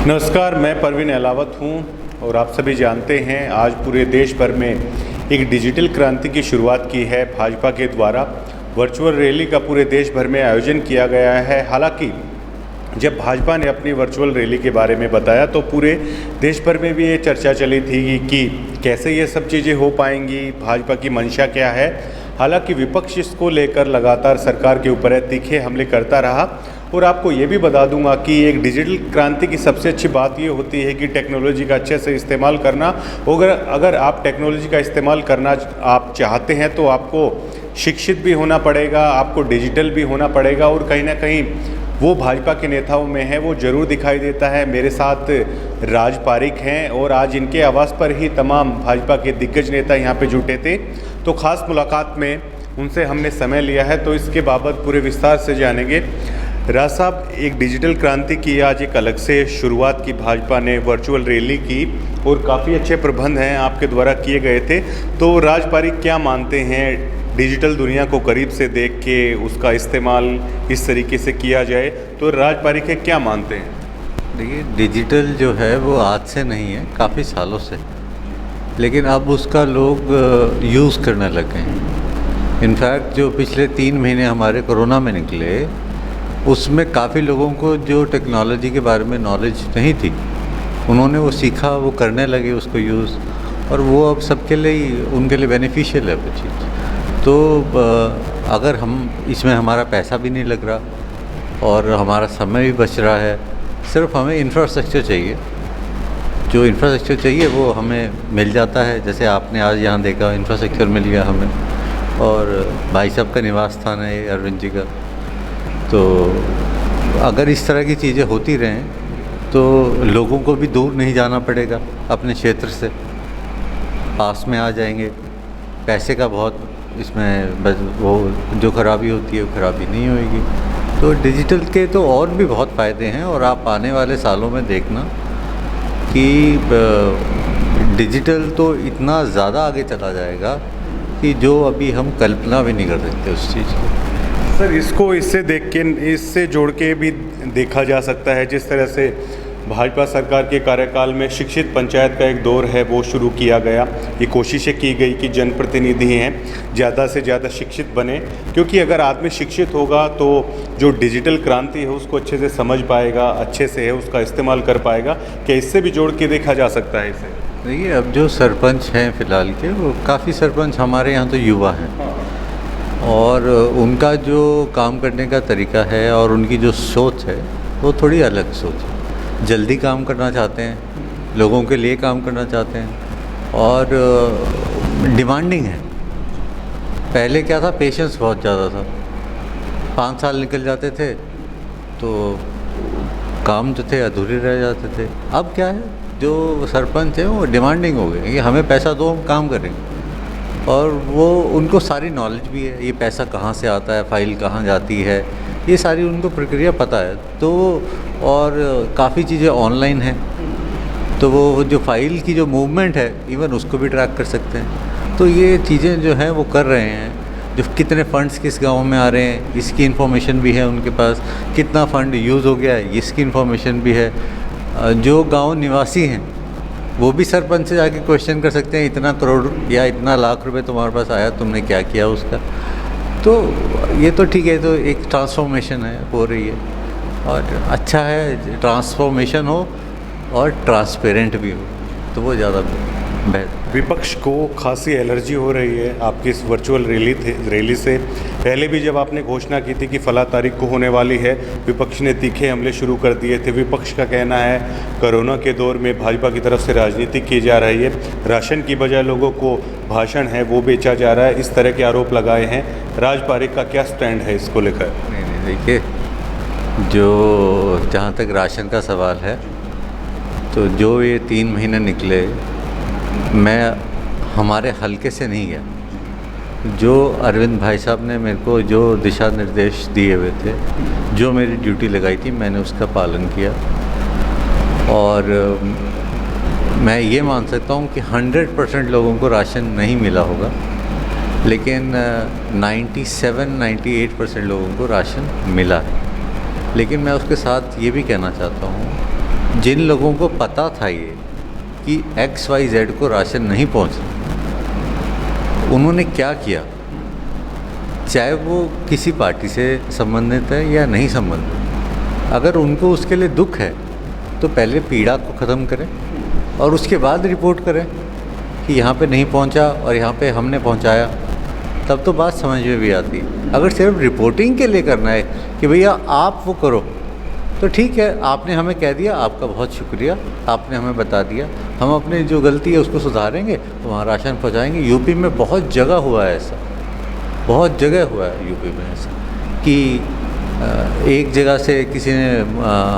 नमस्कार, मैं परवीन अहलावत हूं और आप सभी जानते हैं आज पूरे देश भर में एक डिजिटल क्रांति की शुरुआत की है भाजपा के द्वारा। वर्चुअल रैली का पूरे देश भर में आयोजन किया गया है। हालांकि जब भाजपा ने अपनी वर्चुअल रैली के बारे में बताया तो पूरे देश भर में भी ये चर्चा चली थी कि कैसे ये सब चीज़ें हो पाएंगी, भाजपा की मंशा क्या है। हालांकि विपक्ष इसको लेकर लगातार सरकार के ऊपर तीखे हमले करता रहा। और आपको ये भी बता दूंगा कि एक डिजिटल क्रांति की सबसे अच्छी बात ये होती है कि टेक्नोलॉजी का अच्छे से इस्तेमाल करना। अगर आप टेक्नोलॉजी का इस्तेमाल करना आप चाहते हैं तो आपको शिक्षित भी होना पड़ेगा, आपको डिजिटल भी होना पड़ेगा। और कहीं ना कहीं वो भाजपा के नेताओं में है, वो ज़रूर दिखाई देता है। मेरे साथ राज पारिक हैं और आज इनके आवाज़ पर ही तमाम भाजपा के दिग्गज नेता यहाँ पे जुटे थे। तो ख़ास मुलाकात में उनसे हमने समय लिया है, तो इसके बाबत पूरे विस्तार से जानेंगे। राज साहब, एक डिजिटल क्रांति की आज एक अलग से शुरुआत की भाजपा ने, वर्चुअल रैली की और काफ़ी अच्छे प्रबंध हैं आपके द्वारा किए गए थे। तो राज पारिक क्या मानते हैं, डिजिटल दुनिया को करीब से देख के उसका इस्तेमाल इस तरीके से किया जाए, तो राज पारिक है क्या मानते हैं? देखिए, डिजिटल जो है वो आज से नहीं है, काफ़ी सालों से, लेकिन अब उसका लोग यूज़ करने लग गए हैं। इनफैक्ट जो पिछले 3 महीने हमारे कोरोना में निकले, उसमें काफ़ी लोगों को जो टेक्नोलॉजी के बारे में नॉलेज नहीं थी, उन्होंने वो सीखा, वो करने लगे उसको यूज़, और वो अब सबके लिए, उनके लिए बेनिफिशियल है वो चीज़। तो अगर हम इसमें, हमारा पैसा भी नहीं लग रहा और हमारा समय भी बच रहा है, सिर्फ हमें इंफ्रास्ट्रक्चर चाहिए। जो इंफ्रास्ट्रक्चर चाहिए वो हमें मिल जाता है। जैसे आपने आज यहाँ देखा, इंफ्रास्ट्रक्चर मिल गया हमें, और भाई साहब का निवास स्थान है ये, अरविंद जी का। तो अगर इस तरह की चीज़ें होती रहें तो लोगों को भी दूर नहीं जाना पड़ेगा, अपने क्षेत्र से पास में आ जाएंगे। पैसे का बहुत इसमें वो जो खराबी होती है वो खराबी नहीं होगी। तो डिजिटल के तो और भी बहुत फ़ायदे हैं, और आप आने वाले सालों में देखना कि डिजिटल तो इतना ज़्यादा आगे चला जाएगा कि जो अभी हम कल्पना भी नहीं कर सकते उस चीज़ की। सर, इसको इससे जोड़ के भी देखा जा सकता है, जिस तरह से भाजपा सरकार के कार्यकाल में शिक्षित पंचायत का एक दौर है वो शुरू किया गया। ये कोशिशें की गई कि जनप्रतिनिधि हैं ज़्यादा से ज़्यादा शिक्षित बने, क्योंकि अगर आदमी शिक्षित होगा तो जो डिजिटल क्रांति है उसको अच्छे से समझ पाएगा, अच्छे से है उसका इस्तेमाल कर पाएगा। क्या इससे भी जोड़ के देखा जा सकता है इसे? देखिए, अब जो सरपंच हैं फ़िलहाल के, वो काफ़ी सरपंच हमारे यहाँ तो युवा हैं, और उनका जो काम करने का तरीका है और उनकी जो सोच है वो थोड़ी अलग सोच है। जल्दी काम करना चाहते हैं, लोगों के लिए काम करना चाहते हैं, और डिमांडिंग है। पहले क्या था, पेशेंस बहुत ज़्यादा था। 5 साल निकल जाते थे तो काम जो थे अधूरे रह जाते थे। अब क्या है, जो सरपंच हैं वो डिमांडिंग हो गए कि हमें पैसा दो, हम काम करेंगे। और वो, उनको सारी नॉलेज भी है, ये पैसा कहाँ से आता है, फाइल कहाँ जाती है, ये सारी उनको प्रक्रिया पता है। तो और काफ़ी चीज़ें ऑनलाइन हैं, तो वो जो फाइल की जो मूवमेंट है, इवन उसको भी ट्रैक कर सकते हैं। तो ये चीज़ें जो हैं वो कर रहे हैं। जो कितने फ़ंड्स किस गांव में आ रहे हैं, इसकी इन्फॉर्मेशन भी है उनके पास। कितना फ़ंड यूज़ हो गया है, इसकी इन्फॉर्मेशन भी है। जो गाँव निवासी हैं वो भी सरपंच से जाके क्वेश्चन कर सकते हैं, इतना करोड़ या इतना लाख रुपए तुम्हारे पास आया, तुमने क्या किया उसका। तो ये तो ठीक है, तो एक ट्रांसफॉर्मेशन है, हो रही है, और अच्छा है ट्रांसफॉर्मेशन हो और ट्रांसपेरेंट भी हो, तो वो ज़्यादा बेहतर। विपक्ष को खासी एलर्जी हो रही है आपकी इस वर्चुअल रैली से। पहले भी जब आपने घोषणा की थी कि फला तारीख को होने वाली है, विपक्ष ने तीखे हमले शुरू कर दिए थे। विपक्ष का कहना है कोरोना के दौर में भाजपा की तरफ से राजनीति की जा रही है, राशन की बजाय लोगों को भाषण है वो बेचा जा रहा है, इस तरह के आरोप लगाए हैं। राज पारिक का क्या स्टैंड है इसको लेकर? नहीं, देखिए, जो जहाँ तक राशन का सवाल है, तो जो ये 3 महीने निकले, मैं हमारे हल्के से नहीं गया। जो अरविंद भाई साहब ने मेरे को जो दिशा निर्देश दिए हुए थे, जो मेरी ड्यूटी लगाई थी, मैंने उसका पालन किया। और मैं ये मान सकता हूँ कि 100% लोगों को राशन नहीं मिला होगा, लेकिन 97-98% लोगों को राशन मिला है। लेकिन मैं उसके साथ ये भी कहना चाहता हूँ, जिन लोगों को पता था ये कि XYZ को राशन नहीं पहुंचा, उन्होंने क्या किया, चाहे वो किसी पार्टी से संबंधित है या नहीं संबंधित, अगर उनको उसके लिए दुख है तो पहले पीड़ा को ख़त्म करें और उसके बाद रिपोर्ट करें कि यहाँ पे नहीं पहुँचा और यहाँ पे हमने पहुँचाया, तब तो बात समझ में भी आती है। अगर सिर्फ रिपोर्टिंग के लिए करना है कि भैया आप वो करो, तो ठीक है, आपने हमें कह दिया, आपका बहुत शुक्रिया, आपने हमें बता दिया, हम अपनी जो गलती है उसको सुधारेंगे, वहाँ राशन पहुँचाएँगे। यूपी में बहुत जगह हुआ है ऐसा, बहुत जगह हुआ है यूपी में ऐसा कि एक जगह से किसी ने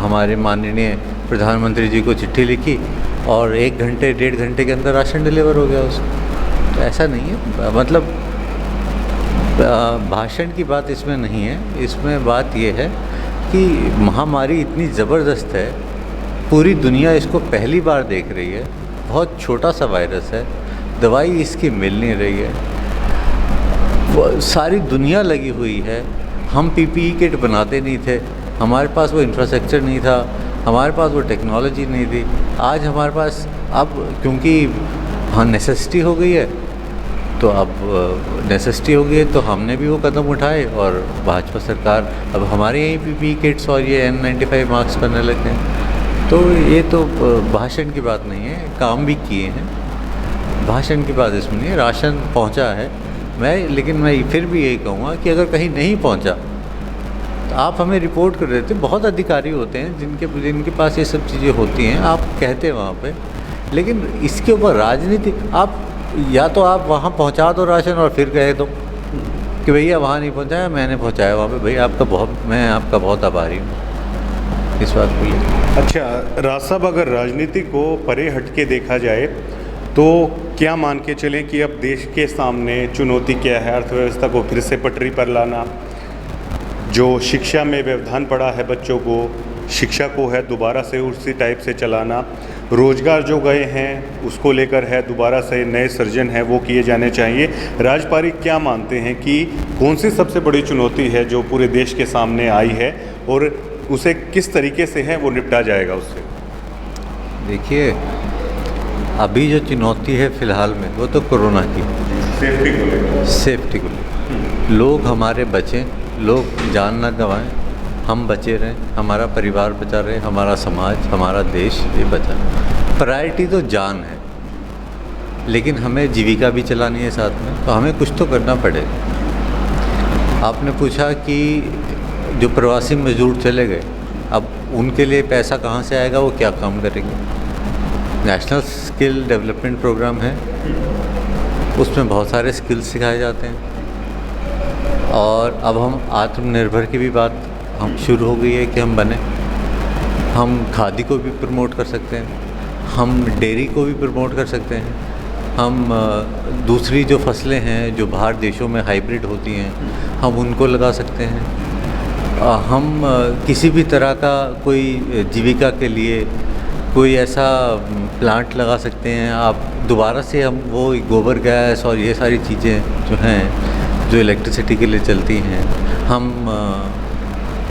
हमारे माननीय प्रधानमंत्री जी को चिट्ठी लिखी और 1 घंटे 1.5 घंटे के अंदर राशन डिलीवर हो गया उसको। तो ऐसा नहीं है, मतलब भाषण की बात इसमें नहीं है। इसमें बात ये है कि महामारी इतनी ज़बरदस्त है, पूरी दुनिया इसको पहली बार देख रही है, बहुत छोटा सा वायरस है, दवाई इसकी मिल नहीं रही है, सारी दुनिया लगी हुई है। हम PPE किट बनाते नहीं थे, हमारे पास वो इंफ्रास्ट्रक्चर नहीं था, हमारे पास वो टेक्नोलॉजी नहीं थी। आज हमारे पास, अब क्योंकि हाँ नेसेसिटी हो गई है, तो अब नेसेसिटी हो गई है तो हमने भी वो कदम उठाए और भाजपा सरकार अब हमारे यहीं PPE किट्स और ये N95 मास्क बनने लगे हैं। तो ये तो भाषण की बात नहीं है, काम भी किए हैं, भाषण की बात इसमें नहीं है। राशन पहुंचा है, लेकिन मैं फिर भी यही कहूँगा कि अगर कहीं नहीं पहुंचा तो आप हमें रिपोर्ट कर देते। बहुत अधिकारी होते हैं जिनके पास ये सब चीज़ें होती हैं, आप कहते हैं वहाँ पे, लेकिन इसके ऊपर राजनीति, आप या तो आप वहाँ पहुँचा दो राशन और फिर कह दो कि भैया वहाँ नहीं पहुँचाया, मैंने पहुँचाया वहाँ पे, भैया मैं आपका बहुत आभारी हूँ इस बात को लिए। अच्छा राज साहब, अगर राजनीति को परे हट के देखा जाए तो क्या मान के चलें कि अब देश के सामने चुनौती क्या है? अर्थव्यवस्था को फिर से पटरी पर लाना, जो शिक्षा में व्यवधान पड़ा है बच्चों को, शिक्षा को है दोबारा से उसी टाइप से चलाना, रोजगार जो गए हैं उसको लेकर है दोबारा से नए सृजन है वो किए जाने चाहिए। राजपारिक क्या मानते हैं कि कौन सी सबसे बड़ी चुनौती है जो पूरे देश के सामने आई है और उसे किस तरीके से है वो निपटा जाएगा उससे? देखिए, अभी जो चुनौती है फ़िलहाल में वो तो कोरोना की, सेफ्टी को लेकर लोग हमारे बचें, लोग जान ना गंवाएं, हम बचे रहें, हमारा परिवार बचा रहे, हमारा समाज, हमारा देश ये बचा। प्रायोरिटी तो जान है, लेकिन हमें जीविका भी चलानी है साथ में, तो हमें कुछ तो करना पड़ेगा। आपने पूछा कि जो प्रवासी मजदूर चले गए, अब उनके लिए पैसा कहाँ से आएगा, वो क्या काम करेंगे? नेशनल स्किल डेवलपमेंट प्रोग्राम है, उसमें बहुत सारे स्किल्स सिखाए जाते हैं। और अब हम आत्मनिर्भर की भी बात हम शुरू हो गई है कि हम बने, हम खादी को भी प्रमोट कर सकते हैं, हम डेयरी को भी प्रमोट कर सकते हैं, हम दूसरी जो फसलें हैं जो बाहर देशों में हाइब्रिड होती हैं, हम उनको लगा सकते हैं। हम किसी भी तरह का कोई जीविका के लिए कोई ऐसा प्लांट लगा सकते हैं। आप दोबारा से हम वो गोबर गैस और ये सारी चीज़ें जो हैं जो इलेक्ट्रिसिटी के लिए चलती हैं, हम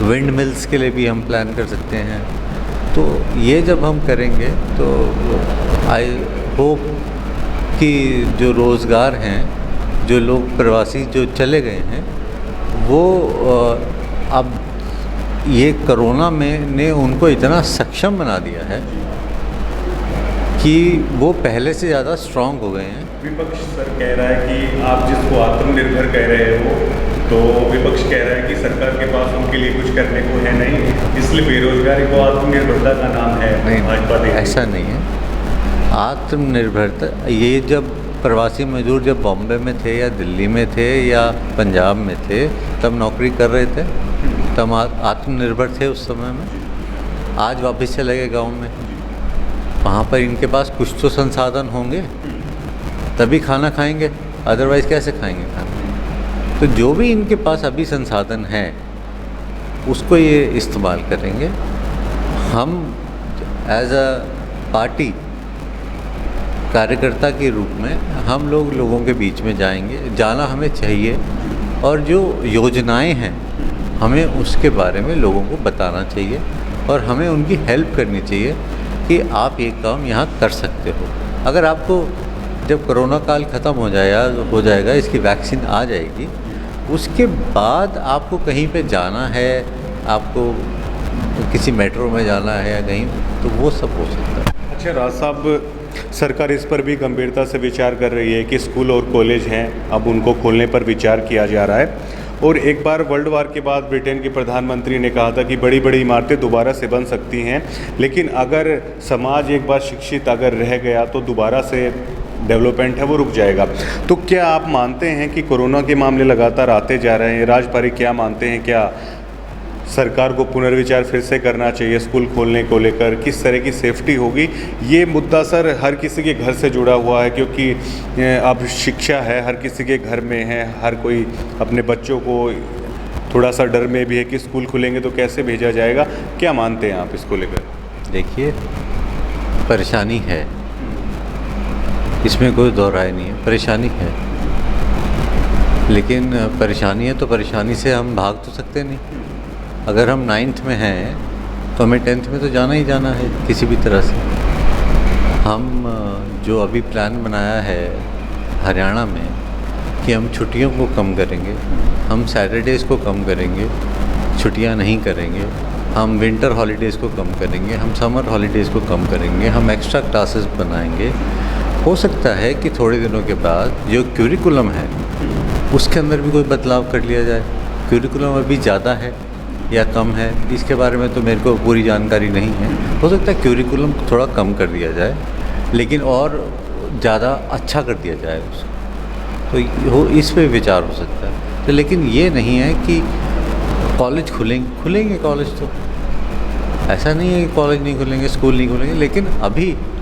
विंड मिल्स के लिए भी हम प्लान कर सकते हैं। तो ये जब हम करेंगे तो आई होप कि जो रोज़गार हैं, जो लोग प्रवासी जो चले गए हैं, वो अब ये कोरोना में ने उनको इतना सक्षम बना दिया है कि वो पहले से ज़्यादा स्ट्रॉन्ग हो गए हैं। विपक्ष सर कह रहा है कि आप जिसको आत्मनिर्भर कह रहे हो, तो विपक्ष कह रहा है कि सरकार के पास उनके लिए कुछ करने को है नहीं, इसलिए बेरोजगारी को आत्मनिर्भरता का नाम है। नहीं, भाजपा देती है। ऐसा नहीं है। आत्मनिर्भरता, ये जब प्रवासी मजदूर जब बॉम्बे में थे या दिल्ली में थे या पंजाब में थे, तब नौकरी कर रहे थे, तब आत्मनिर्भर थे उस समय में। आज वापस चले गए गाँव में, वहाँ पर इनके पास कुछ तो संसाधन होंगे तभी खाना खाएंगे, अदरवाइज़ कैसे खाएंगे खाना? तो जो भी इनके पास अभी संसाधन है उसको ये इस्तेमाल करेंगे। हम एज अ पार्टी कार्यकर्ता के रूप में हम लोगों के बीच में जाएंगे, जाना हमें चाहिए, और जो योजनाएं हैं हमें उसके बारे में लोगों को बताना चाहिए और हमें उनकी हेल्प करनी चाहिए कि आप ये काम यहाँ कर सकते हो। अगर आपको जब कोरोना काल ख़त्म हो जाएगा, इसकी वैक्सीन आ जाएगी, उसके बाद आपको कहीं पे जाना है, आपको किसी मेट्रो में जाना है या कहीं, तो वो सब हो सकता है। अच्छा राज साहब, सरकार इस पर भी गंभीरता से विचार कर रही है कि स्कूल और कॉलेज हैं, अब उनको खोलने पर विचार किया जा रहा है। और एक बार वर्ल्ड वार के बाद ब्रिटेन के प्रधानमंत्री ने कहा था कि बड़ी बड़ी इमारतें दोबारा से बन सकती हैं, लेकिन अगर समाज एक बार शिक्षित अगर रह गया तो दोबारा से डेवलपमेंट है वो रुक जाएगा। तो क्या आप मानते हैं कि कोरोना के मामले लगातार आते जा रहे हैं? राज पारिक क्या मानते हैं, क्या सरकार को पुनर्विचार फिर से करना चाहिए स्कूल खोलने को लेकर? किस तरह की सेफ्टी होगी? ये मुद्दा सर हर किसी के घर से जुड़ा हुआ है, क्योंकि अब शिक्षा है, हर किसी के घर में है, हर कोई अपने बच्चों को थोड़ा सा डर में भी है कि स्कूल खुलेंगे तो कैसे भेजा जाएगा। क्या मानते हैं आप इसको लेकर? देखिए, परेशानी है, इसमें कोई दो राय नहीं है, परेशानी है। लेकिन परेशानी है तो परेशानी से हम भाग तो सकते नहीं। अगर हम 9th में हैं तो हमें 10th में तो जाना ही जाना है किसी भी तरह से। हम जो अभी प्लान बनाया है हरियाणा में कि हम छुट्टियों को कम करेंगे, हम सैटरडेज़ को कम करेंगे, छुट्टियां नहीं करेंगे, हम विंटर हॉलीडेज़ को कम करेंगे, हम समर हॉलीडेज़ को कम करेंगे, हम एक्स्ट्रा क्लासेस बनाएंगे। हो सकता है कि थोड़े दिनों के बाद जो क्यूरिकुलम है उसके अंदर भी कोई बदलाव कर लिया जाए। क्यूरिकुलम अभी ज़्यादा है या कम है, इसके बारे में तो मेरे को पूरी जानकारी नहीं है। हो सकता है क्यूरिकुलम थोड़ा कम कर दिया जाए, लेकिन और ज़्यादा अच्छा कर दिया जाए उसको, तो इस पे विचार हो सकता है। तो लेकिन ये नहीं है कि कॉलेज खुलेंगे कॉलेज, तो ऐसा नहीं है कि कॉलेज नहीं खुलेंगे, स्कूल नहीं खुलेंगे। लेकिन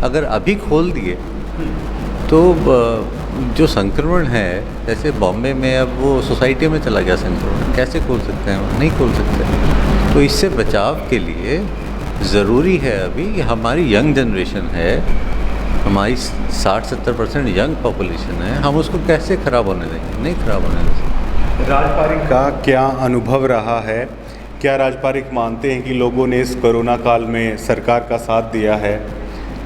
अगर अभी खोल दिए तो जो संक्रमण है, जैसे बॉम्बे में अब वो सोसाइटी में चला गया संक्रमण, कैसे खोल सकते हैं? नहीं खोल सकते। तो इससे बचाव के लिए ज़रूरी है अभी कि हमारी यंग जनरेशन है, हमारी 60-70% यंग पॉपुलेशन है, हम उसको कैसे ख़राब होने देंगे? नहीं ख़राब होने देंगे। राज पारिक का क्या अनुभव रहा है? क्या राज पारिक मानते हैं कि लोगों ने इस कोरोना काल में सरकार का साथ दिया है?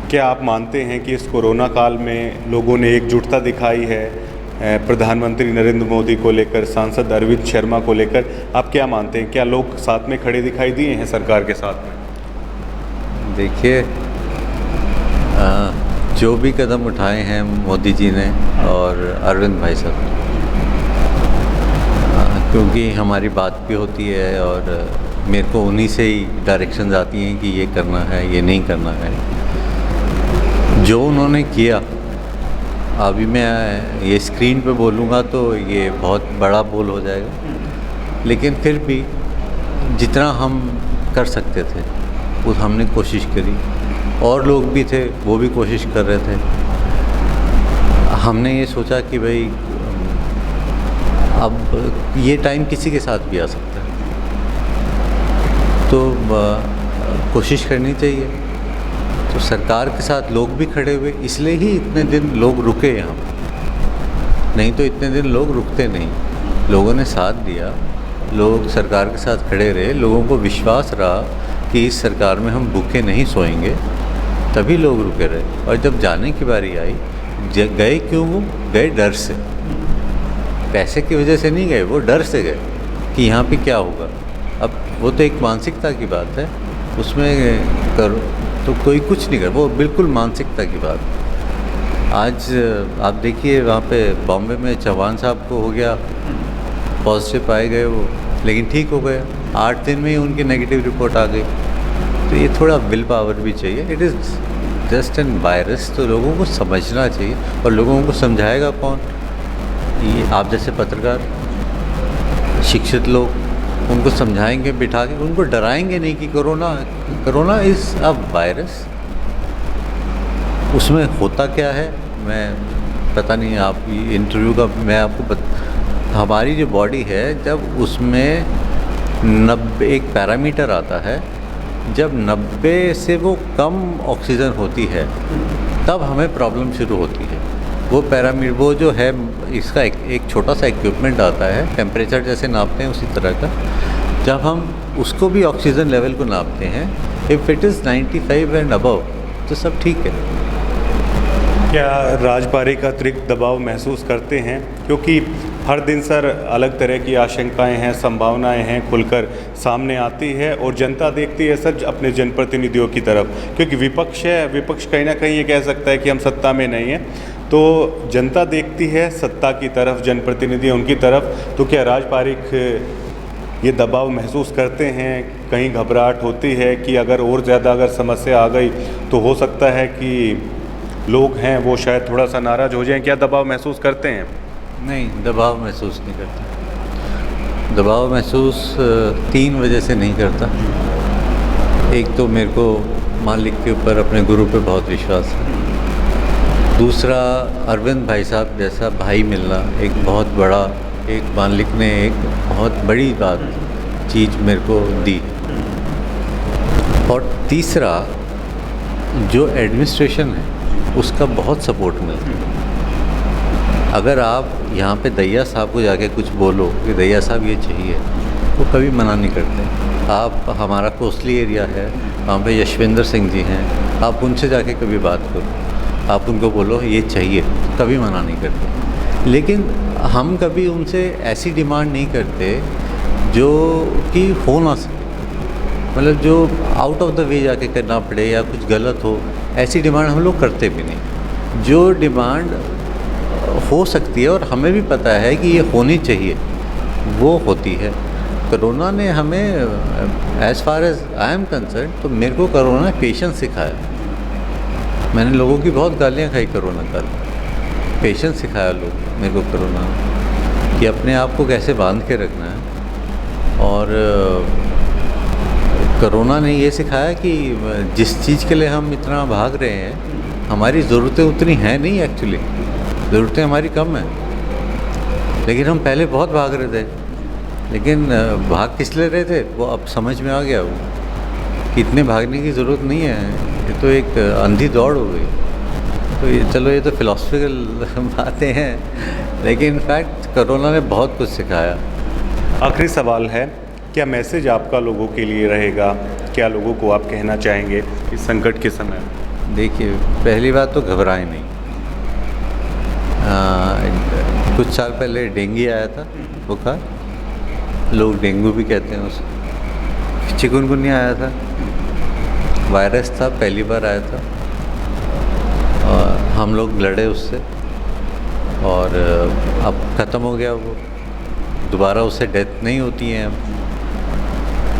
क्या आप मानते हैं कि इस कोरोना काल में लोगों ने एकजुटता दिखाई है प्रधानमंत्री नरेंद्र मोदी को लेकर, सांसद अरविंद शर्मा को लेकर? आप क्या मानते हैं, क्या लोग साथ में खड़े दिखाई दिए हैं सरकार के साथ में? देखिए, जो भी कदम उठाए हैं मोदी जी ने और अरविंद भाई साहब, क्योंकि हमारी बात भी होती है और मेरे को उन्हीं से ही डायरेक्शंस आती हैं कि ये करना है, ये नहीं करना है। जो उन्होंने किया, अभी मैं ये स्क्रीन पे बोलूँगा तो ये बहुत बड़ा बोल हो जाएगा, लेकिन फिर भी जितना हम कर सकते थे वो हमने कोशिश करी, और लोग भी थे वो भी कोशिश कर रहे थे। हमने ये सोचा कि भाई अब ये टाइम किसी के साथ भी आ सकता है, तो कोशिश करनी चाहिए। तो सरकार के साथ लोग भी खड़े हुए, इसलिए ही इतने दिन लोग रुके यहाँ, नहीं तो इतने दिन लोग रुकते नहीं। लोगों ने साथ दिया, लोग सरकार के साथ खड़े रहे, लोगों को विश्वास रहा कि इस सरकार में हम भूखे नहीं सोएंगे, तभी लोग रुके रहे। और जब जाने की बारी आई, गए क्यों? वो गए डर से, पैसे की वजह से नहीं गए, वो डर से गए कि यहाँ पे क्या होगा। अब वो तो एक मानसिकता की बात है, उसमें करो तो कोई कुछ नहीं कर, वो बिल्कुल मानसिकता की बात। आज आप देखिए वहाँ पे बॉम्बे में चौहान साहब को हो गया, पॉजिटिव पाए गए वो, लेकिन ठीक हो गए, 8 दिन में ही उनकी नेगेटिव रिपोर्ट आ गई। तो ये थोड़ा विल पावर भी चाहिए। It is just an virus, तो लोगों को समझना चाहिए। और लोगों को समझाएगा कौन? ये आप जैसे पत्रकार, शिक्षित लोग उनको समझाएंगे, बिठा के उनको डराएंगे नहीं कि कोरोना इज़ अ वायरस। उसमें होता क्या है मैं पता नहीं, आप इंटरव्यू का मैं आपको हमारी जो बॉडी है, जब उसमें 90 एक पैरामीटर आता है, जब 90 से वो कम ऑक्सीजन होती है तब हमें प्रॉब्लम शुरू होती है। वो पैरामीटर, वो जो है, इसका एक छोटा सा इक्विपमेंट आता है, टेम्परेचर जैसे नापते हैं उसी तरह का। जब हम उसको भी ऑक्सीजन लेवल को नापते हैं, if it is 95 and above, तो सब ठीक है। क्या राजपारी का अतिरिक्त दबाव महसूस करते हैं? क्योंकि हर दिन सर अलग तरह की आशंकाएं हैं, संभावनाएं हैं, खुलकर सामने आती है और जनता देखती है सर अपने जनप्रतिनिधियों की तरफ, क्योंकि विपक्ष है, विपक्ष कहीं ना कहीं ये कह सकता है कि हम सत्ता में नहीं हैं, तो जनता देखती है सत्ता की तरफ, जनप्रतिनिधि उनकी तरफ। तो क्या राजपारिक ये दबाव महसूस करते हैं? कहीं घबराहट होती है कि अगर और ज़्यादा अगर समस्या आ गई तो हो सकता है कि लोग हैं वो शायद थोड़ा सा नाराज़ हो जाएं? क्या दबाव महसूस करते हैं? नहीं, दबाव महसूस नहीं करता। दबाव महसूस 3 वजह से नहीं करता। एक तो मेरे को मालिक के ऊपर, अपने गुरु पे बहुत विश्वास है। दूसरा, अरविंद भाई साहब जैसा भाई मिलना एक बहुत बड़ा, एक मालिक ने एक बहुत बड़ी चीज़ मेरे को दी। और तीसरा, जो एडमिनिस्ट्रेशन है उसका बहुत सपोर्ट मिलता है। अगर आप यहाँ पे दैया साहब को जाके कुछ बोलो कि दैया साहब ये चाहिए, वो कभी मना नहीं करते। आप, हमारा कोसली एरिया है, वहाँ पे यशविंदर सिंह जी हैं, आप उनसे जाके कभी बात करो, आप उनको बोलो ये चाहिए, तो कभी मना नहीं करते। लेकिन हम कभी उनसे ऐसी डिमांड नहीं करते जो कि हो ना सके, मतलब जो आउट ऑफ द वे जाके करना पड़े या कुछ गलत हो, ऐसी डिमांड हम लोग करते भी नहीं। जो डिमांड हो सकती है और हमें भी पता है कि ये होनी चाहिए, वो होती है। कोरोना ने हमें, as far as I am concern, तो मेरे को कोरोना ने पेशेंस सिखाया। मैंने लोगों की बहुत गालियाँ खाई कोरोना काल, पेशेंस सिखाया लोग मेरे को कोरोना कि अपने आप को कैसे बांध के रखना है। और कोरोना ने ये सिखाया कि जिस चीज़ के लिए हम इतना भाग रहे हैं, हमारी ज़रूरतें उतनी हैं नहीं, एक्चुअली ज़रूरतें हमारी कम हैं, लेकिन हम पहले बहुत भाग रहे थे। लेकिन भाग किस लिए रहे थे वो अब समझ में आ गया, वो कि इतने भागने की ज़रूरत नहीं है, ये तो एक अंधी दौड़ हो गई। तो ये, चलो ये तो फिलॉसफिकल बातें हैं, लेकिन इनफैक्ट कोरोना ने बहुत कुछ सिखाया। आखिरी सवाल है, क्या मैसेज आपका लोगों के लिए रहेगा? क्या लोगों को आप कहना चाहेंगे इस संकट के समय? देखिए, पहली बात तो घबराएं नहीं। कुछ साल पहले डेंगू आया था, बुखार, लोग डेंगू भी कहते हैं उसे। चिकनगुनिया आया था, वायरस था, पहली बार आया था, और हम लोग लड़े उससे, और अब ख़त्म हो गया वो। दोबारा उससे डेथ नहीं होती है।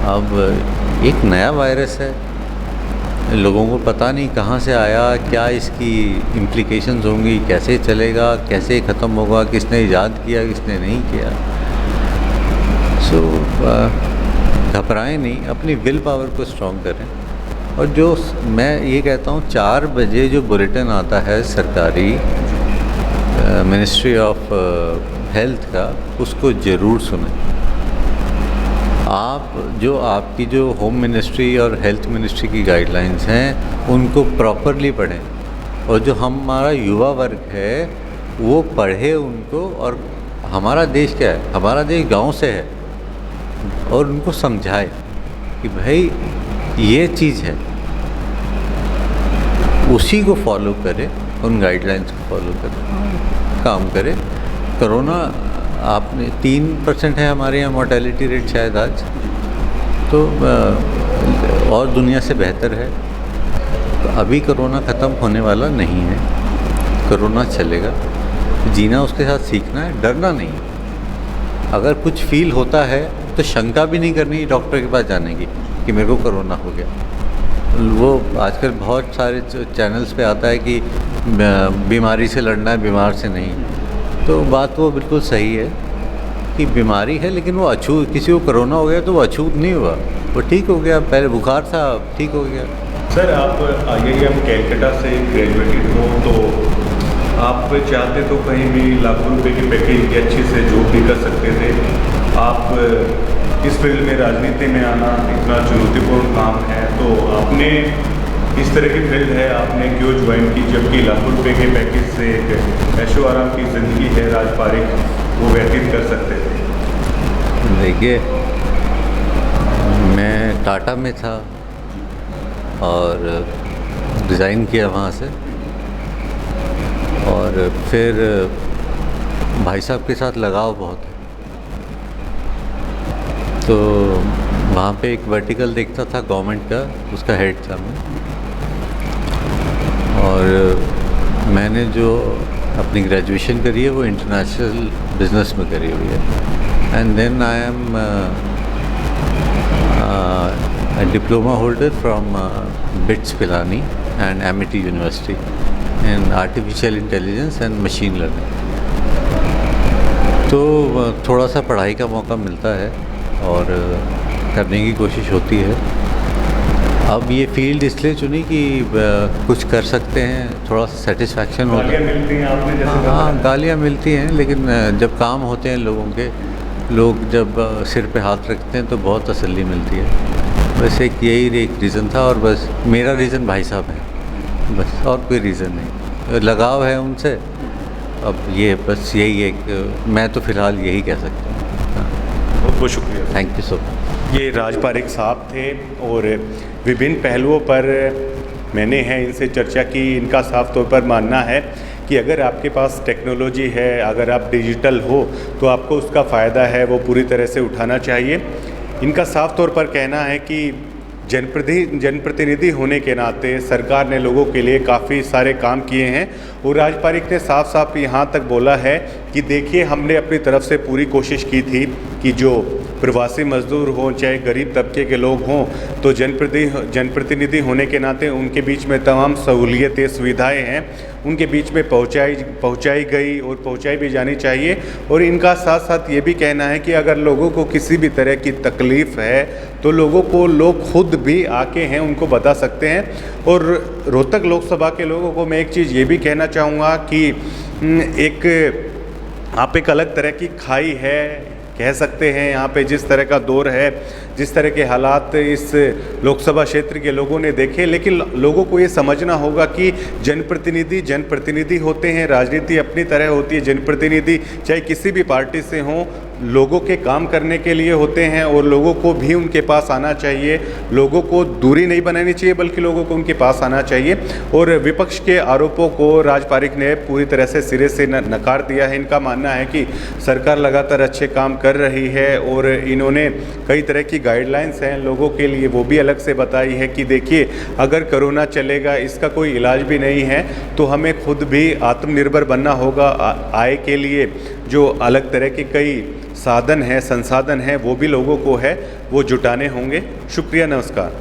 अब एक नया वायरस है, लोगों को पता नहीं कहाँ से आया, क्या इसकी इम्प्लिकेशंस होंगी, कैसे चलेगा, कैसे ख़त्म होगा, किसने ईजाद किया, किसने नहीं किया। सो घबराएं नहीं, अपनी विल पावर को स्ट्रॉन्ग करें। और जो मैं ये कहता हूँ, 4 बजे जो बुलेटिन आता है सरकारी मिनिस्ट्री ऑफ हेल्थ का, उसको ज़रूर सुनें। आप जो आपकी जो होम मिनिस्ट्री और हेल्थ मिनिस्ट्री की गाइडलाइंस हैं, उनको प्रॉपरली पढ़ें। और जो हमारा युवा वर्ग है वो पढ़े उनको। और हमारा देश क्या है, हमारा देश गांव से है, और उनको समझाए कि भाई ये चीज़ है, उसी को फॉलो करें, उन गाइडलाइंस को फॉलो करें, काम करें। कोरोना आपने 3% है हमारे यहाँ मोर्टेलिटी रेट शायद आज, तो और दुनिया से बेहतर है। तो अभी कोरोना ख़त्म होने वाला नहीं है, कोरोना चलेगा, जीना उसके साथ सीखना है, डरना नहीं। अगर कुछ फील होता है तो शंका भी नहीं करनी डॉक्टर के पास जाने की कि मेरे को कोरोना हो गया। वो आजकल बहुत सारे चैनल्स पे आता है कि बीमारी से लड़ना है, बीमार से नहीं। तो बात वो बिल्कुल सही है कि बीमारी है, लेकिन वो अछूत, किसी को कोरोना हो गया तो वो अछूत नहीं हुआ, वो ठीक हो गया। पहले बुखार था, ठीक हो गया। सर, आप IIM कैलकाटा से ग्रेजुएटेड हो, तो आप चाहते तो कहीं भी लाखों रुपए की पैकेज की अच्छे से जॉब भी कर सकते थे। आप इस फील्ड में, राजनीति में आना इतना चुनौतीपूर्ण काम है, तो आपने इस तरह की फील्ड है, आपने क्यों ज्वाइन की, जबकि लाखों रुपए के पैकेज से एक ऐशो आराम की ज़िंदगी है राजपारिक, वो व्यतीत कर सकते थे? देखिए, मैं टाटा में था, और रिज़ाइन किया वहाँ से और फिर भाई साहब के साथ लगाव बहुत है, तो वहाँ पे एक वर्टिकल देखता था गवर्नमेंट का, उसका हेड था मैं। और मैंने जो अपनी ग्रेजुएशन करी है वो इंटरनेशनल बिजनेस में करी हुई है, and then I am a diploma holder from BITS Pilani and Amity University in Artificial Intelligence and Machine Learning। तो थोड़ा सा पढ़ाई का मौका मिलता है और करने की कोशिश होती है। अब ये फील्ड इसलिए चुनी कि कुछ कर सकते हैं, थोड़ा सा सेटिस्फैक्शन होता है। मिलती हैं आपने जैसे कहा। हाँ, गालियाँ मिलती हैं, लेकिन जब काम होते हैं लोगों के, लोग जब सिर पे हाथ रखते हैं तो बहुत तसल्ली मिलती है। बस एक रीज़न था, और बस मेरा रीज़न भाई साहब है, बस और कोई रीज़न नहीं। लगाव है उनसे, अब ये बस यही एक, मैं तो फ़िलहाल यही कह सकता हूँ। बहुत बहुत शुक्रिया, थैंक यू सो मच। ये राज पारिक साहब थे और विभिन्न पहलुओं पर मैंने इनसे चर्चा की। इनका साफ तौर पर मानना है कि अगर आपके पास टेक्नोलॉजी है, अगर आप डिजिटल हो, तो आपको उसका फ़ायदा है वो पूरी तरह से उठाना चाहिए। इनका साफ तौर पर कहना है कि जनप्रतिनिधि होने के नाते सरकार ने लोगों के लिए काफ़ी सारे काम किए हैं, और राज पारिक ने साफ साफ यहाँ तक बोला है कि देखिए, हमने अपनी तरफ से पूरी कोशिश की थी कि जो प्रवासी मजदूर हों, चाहे गरीब तबके के लोग हों, तो जनप्रतिनिधि होने के नाते उनके बीच में तमाम सहूलियतें, सुविधाएं हैं, उनके बीच में पहुंचाई गई और पहुंचाई भी जानी चाहिए। और इनका साथ साथ ये भी कहना है कि अगर लोगों को किसी भी तरह की तकलीफ़ है तो लोग खुद भी आके उनको बता सकते हैं। और रोहतक लोकसभा के लोगों को मैं एक चीज़ ये भी कहना चाहूँगा कि आप एक अलग तरह की खाई है, कह सकते हैं। यहाँ पे जिस तरह का दौर है, जिस तरह के हालात इस लोकसभा क्षेत्र के लोगों ने देखे, लेकिन लोगों को ये समझना होगा कि जनप्रतिनिधि होते हैं, राजनीति अपनी तरह होती है। जनप्रतिनिधि चाहे किसी भी पार्टी से हों, लोगों के काम करने के लिए होते हैं, और लोगों को भी उनके पास आना चाहिए। लोगों को दूरी नहीं बनानी चाहिए, बल्कि लोगों को उनके पास आना चाहिए। और विपक्ष के आरोपों को राज पारिक ने पूरी तरह से सिरे से नकार दिया है। इनका मानना है कि सरकार लगातार अच्छे काम कर रही है, और इन्होंने कई तरह की गाइडलाइंस हैं लोगों के लिए, वो भी अलग से बताई है कि देखिए, अगर कोरोना चलेगा, इसका कोई इलाज भी नहीं है, तो हमें खुद भी आत्मनिर्भर बनना होगा। आय के लिए जो अलग तरह के कई साधन हैं, संसाधन हैं, वो भी लोगों को वो जुटाने होंगे। शुक्रिया, नमस्कार।